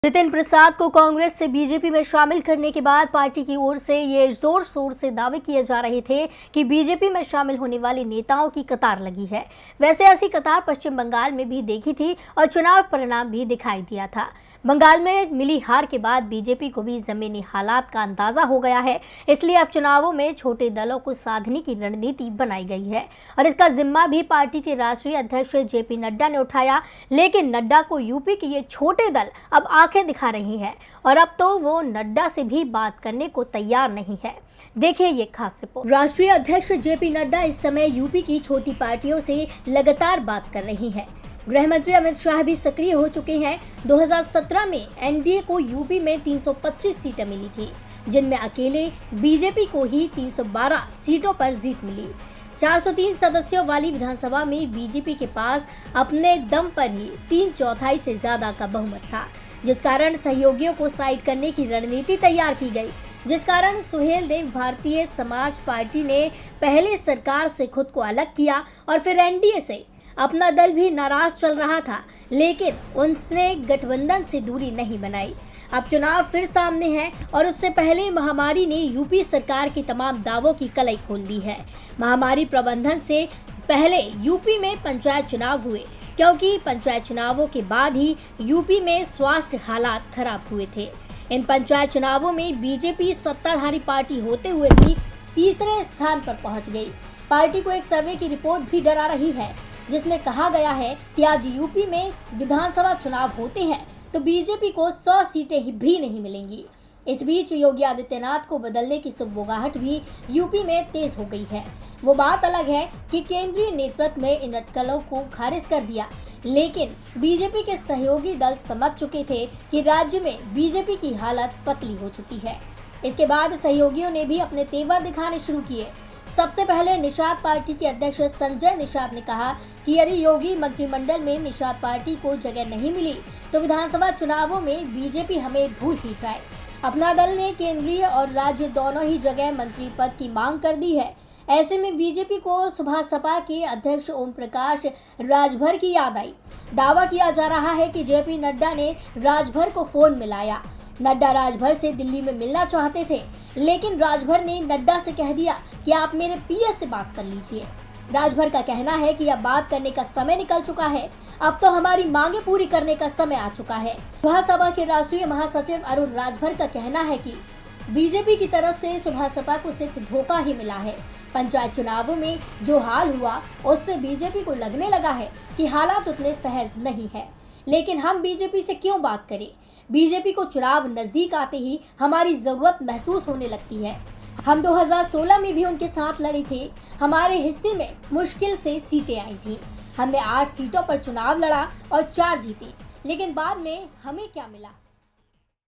जितिन प्रसाद को कांग्रेस से बीजेपी में शामिल करने के बाद पार्टी की ओर से ये जोर शोर से दावे किए जा रहे थे कि बीजेपी में शामिल होने वाले नेताओं की कतार लगी है। वैसे ऐसी कतार पश्चिम बंगाल में भी देखी थी और चुनाव परिणाम भी दिखाई दिया था। बंगाल में मिली हार के बाद बीजेपी को भी जमीनी हालात का अंदाजा हो गया है, इसलिए अब चुनावों में छोटे दलों को साधने की रणनीति बनाई गई है और इसका जिम्मा भी पार्टी के राष्ट्रीय अध्यक्ष जेपी नड्डा ने उठाया। लेकिन नड्डा को यूपी के ये छोटे दल अब आंखें दिखा रही हैं और अब तो वो नड्डा से भी बात करने को तैयार नहीं है। देखिए ये खास रिपोर्ट। राष्ट्रीय अध्यक्ष जेपी नड्डा इस समय यूपी की छोटी पार्टियों से लगातार बात कर रही हैं। गृह मंत्री अमित शाह भी सक्रिय हो चुके हैं। 2017 में एनडीए को यूपी में 325 सीटें मिली थी, जिनमें अकेले बीजेपी को ही 312 सीटों पर जीत मिली। 403 सदस्यों वाली विधानसभा में बीजेपी के पास अपने दम पर ही 3/4 से ज्यादा का बहुमत था, जिस कारण सहयोगियों को साइड करने की रणनीति तैयार की गई, जिस कारण सुहेल देव भारतीय समाज पार्टी ने पहले सरकार से खुद को अलग किया और फिर एनडीए से। अपना दल भी नाराज चल रहा था, लेकिन उसने गठबंधन से दूरी नहीं बनाई। अब चुनाव फिर सामने है और उससे पहले महामारी ने यूपी सरकार के तमाम दावों की कलई खोल दी है। महामारी प्रबंधन से पहले यूपी में पंचायत चुनाव हुए, क्योंकि पंचायत चुनावों के बाद ही यूपी में स्वास्थ्य हालात खराब हुए थे। इन पंचायत चुनावों में बीजेपी सत्ताधारी पार्टी होते हुए भी तीसरे स्थान पर पहुंच गई। पार्टी को एक सर्वे की रिपोर्ट भी डरा रही है, जिसमें कहा गया है कि आज यूपी में विधानसभा चुनाव होते हैं तो बीजेपी को 100 सीटें भी नहीं मिलेंगी। इस बीच योगी आदित्यनाथ को बदलने की सुगबुगाहट भी यूपी में तेज हो गई है। वो बात अलग है कि केंद्रीय नेतृत्व में इन अटकलों को खारिज कर दिया, लेकिन बीजेपी के सहयोगी दल समझ चुके थे कि राज्य में बीजेपी की हालत पतली हो चुकी है। इसके बाद सहयोगियों ने भी अपने तेवर दिखाने शुरू किए। सबसे पहले निषाद पार्टी के अध्यक्ष संजय निषाद ने कहा कि यदि योगी मंत्रिमंडल में निषाद पार्टी को जगह नहीं मिली तो विधानसभा चुनावों में बीजेपी हमें भूल ही जाए। अपना दल ने केंद्रीय और राज्य दोनों ही जगह मंत्री पद की मांग कर दी है। ऐसे में बीजेपी को सुबह सपा के अध्यक्ष ओम प्रकाश राजभर की याद आई। दावा किया जा रहा है कि जेपी नड्डा ने राजभर को फोन मिलाया। नड्डा राजभर से दिल्ली में मिलना चाहते थे, लेकिन राजभर ने नड्डा से कह दिया कि आप मेरे पीएस से बात कर लीजिए। राजभर का कहना है कि अब बात करने का समय निकल चुका है, अब तो हमारी मांगे पूरी करने का समय आ चुका है। सुबह सपा के राष्ट्रीय महासचिव अरुण राजभर का कहना है कि बीजेपी की तरफ से सुबह सपा को सिर्फ धोखा ही मिला है। पंचायत चुनावों में जो हाल हुआ उससे बीजेपी को लगने लगा है कि हालात उतने सहज नहीं है। लेकिन हम बीजेपी से क्यों बात करें? बीजेपी को चुनाव नजदीक आते ही हमारी जरूरत महसूस होने लगती है। हम 2016 में भी उनके साथ लड़े थे। हमारे हिस्से में मुश्किल से सीटें आई थी। हमने 8 सीटों पर चुनाव लड़ा और 4 जीती, लेकिन बाद में हमें क्या मिला?